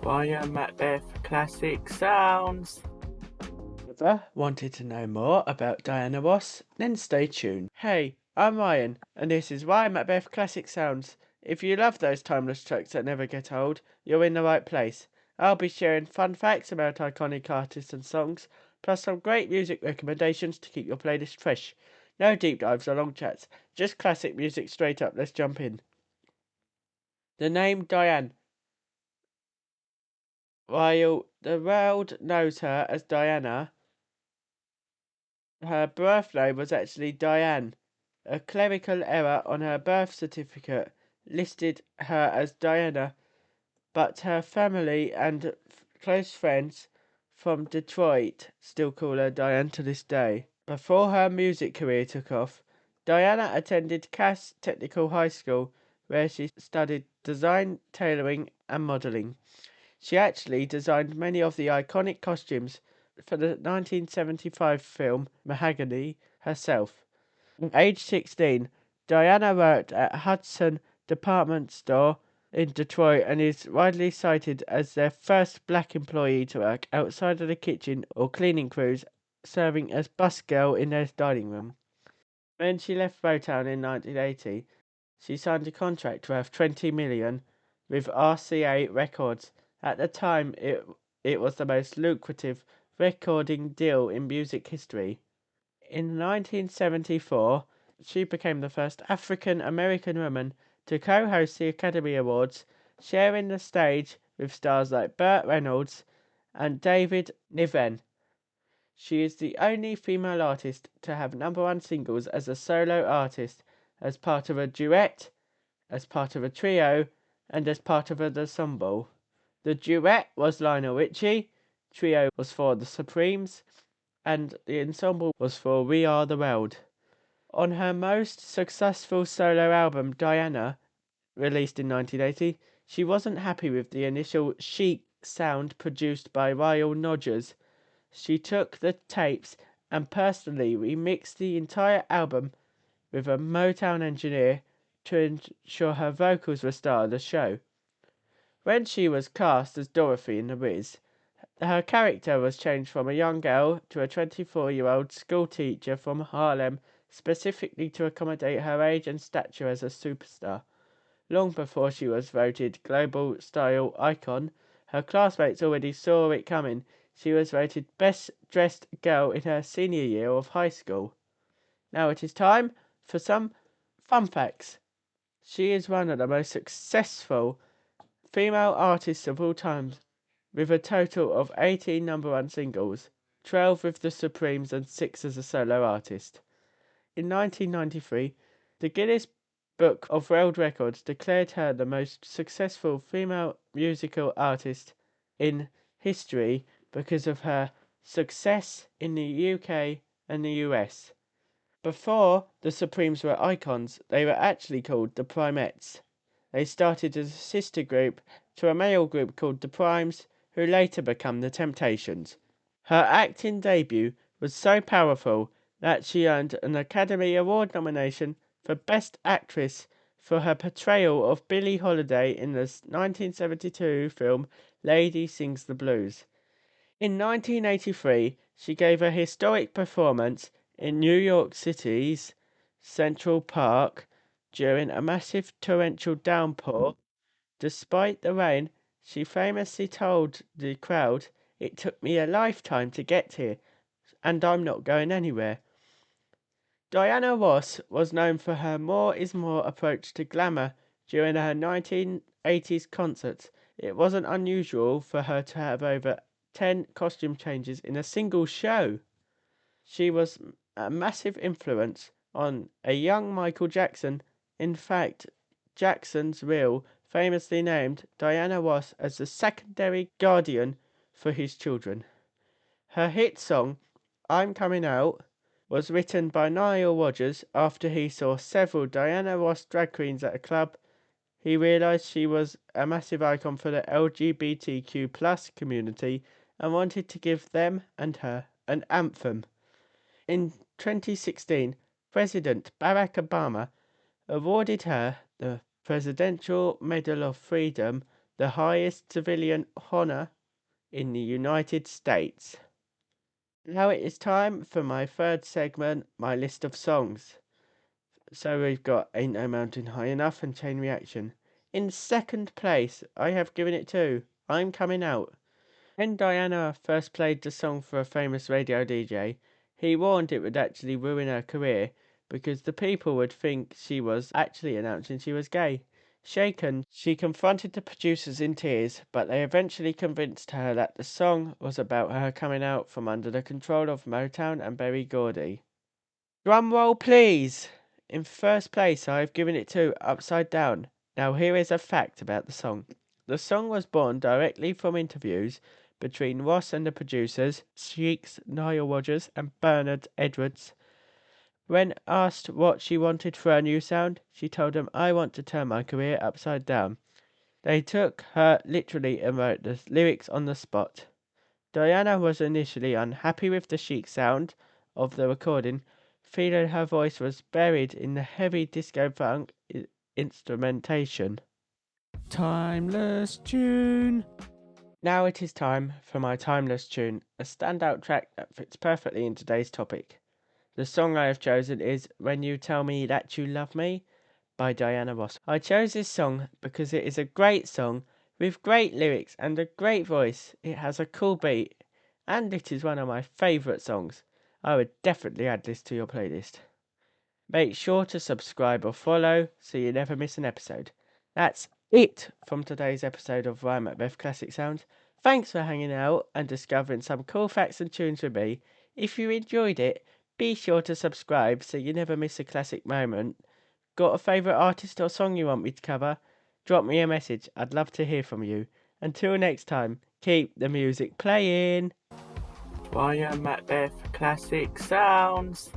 via Macbeth Classic Sounds. Wanted to know more about Diana Ross? Then stay tuned. Hey, I'm Ryan, and this is Why Macbeth Classic Sounds. If you love those timeless tracks that never get old, you're in the right place. I'll be sharing fun facts about iconic artists and songs, plus some great music recommendations to keep your playlist fresh. No deep dives or long chats, just classic music straight up. Let's jump in. The name Diane. While the world knows her as Diana, her birth name was actually Diane. A clerical error on her birth certificate listed her as Diana, but her family and close friends from Detroit still call her Diane to this day. Before her music career took off, Diana attended Cass Technical High School, where she studied design, tailoring, and modeling. She actually designed many of the iconic costumes for the 1975 film Mahogany herself. At age 16, Diana worked at Hudson Department Store in Detroit and is widely cited as their first black employee to work outside of the kitchen or cleaning crews, serving as busgirl in their dining room. When she left Motown in 1980, she signed a contract worth $20 million with RCA Records. At the time, it was the most lucrative recording deal in music history. In 1974, she became the first African American woman to co-host the Academy Awards, sharing the stage with stars like Burt Reynolds and David Niven. She is the only female artist to have #1 singles as a solo artist, as part of a duet, as part of a trio, and as part of an ensemble. The duet was Lionel Richie, trio was for the Supremes, and the ensemble was for We Are the World. On her most successful solo album, Diana, released in 1980, she wasn't happy with the initial chic sound produced by Lyle Rodgers. She took the tapes and personally remixed the entire album with a Motown engineer to ensure her vocals were star of the show. When she was cast as Dorothy in The Wiz, her character was changed from a young girl to a 24-year-old school teacher from Harlem, specifically to accommodate her age and stature as a superstar. Long before she was voted global style icon, her classmates already saw it coming. She was voted best dressed girl in her senior year of high school. Now it is time for some fun facts. She is one of the most successful female artists of all time, with a total of 18 #1 singles, 12 with the Supremes and 6 as a solo artist. In 1993, the Guinness Book of World Records declared her the most successful female musical artist in history because of her success in the UK and the US. Before the Supremes were icons, they were actually called the Primettes. They started as a sister group to a male group called the Primes, who later became the Temptations. Her acting debut was so powerful that she earned an Academy Award nomination for Best Actress for her portrayal of Billie Holiday in the 1972 film Lady Sings the Blues. In 1983, she gave a historic performance in New York City's Central Park during a massive torrential downpour. Despite the rain, she famously told the crowd, "It took me a lifetime to get here, and I'm not going anywhere." Diana Ross was known for her more is more approach to glamour during her 1980s concerts. It wasn't unusual for her to have over 10 costume changes in a single show. She was a massive influence on a young Michael Jackson. In fact, Jackson's will famously named Diana Ross as the secondary guardian for his children. Her hit song, I'm Coming Out, was written by Nile Rodgers after he saw several Diana Ross drag queens at a club. He realized she was a massive icon for the LGBTQ plus community and wanted to give them and her an anthem. In 2016, President Barack Obama awarded her the Presidential Medal of Freedom the highest civilian honor in the United States. Now it is time for my third segment, my list of songs. So we've got Ain't No Mountain High Enough and Chain Reaction. In second place, I have given it to I'm Coming Out. When Diana first played the song for a famous radio DJ, he warned it would actually ruin her career because the people would think she was actually announcing she was gay. Shaken, she confronted the producers in tears, but they eventually convinced her that the song was about her coming out from under the control of Motown and Berry Gordy. Drum roll, please! In first place, I have given it to Upside Down. Now, here is a fact about the song. The song was born directly from interviews between Ross and the producers, Cheeks, Nile Rodgers, and Bernard Edwards. When asked what she wanted for her new sound, she told them, I want to turn my career upside down. They took her literally and wrote the lyrics on the spot. Diana was initially unhappy with the chic sound of the recording, feeling her voice was buried in the heavy disco funk instrumentation. Timeless tune. Now it is time for my timeless tune, a standout track that fits perfectly in today's topic. The song I have chosen is When You Tell Me That You Love Me by Diana Ross. I chose this song because it is a great song with great lyrics and a great voice. It has a cool beat and it is one of my favourite songs. I would definitely add this to your playlist. Make sure to subscribe or follow so you never miss an episode. That's it from today's episode of Ryan Macbeth Classic Sounds. Thanks for hanging out and discovering some cool facts and tunes with me. If you enjoyed it, be sure to subscribe so you never miss a classic moment. Got a favourite artist or song you want me to cover? Drop me a message. I'd love to hear from you. Until next time, keep the music playing. Ryan Macbeth Classic Sounds.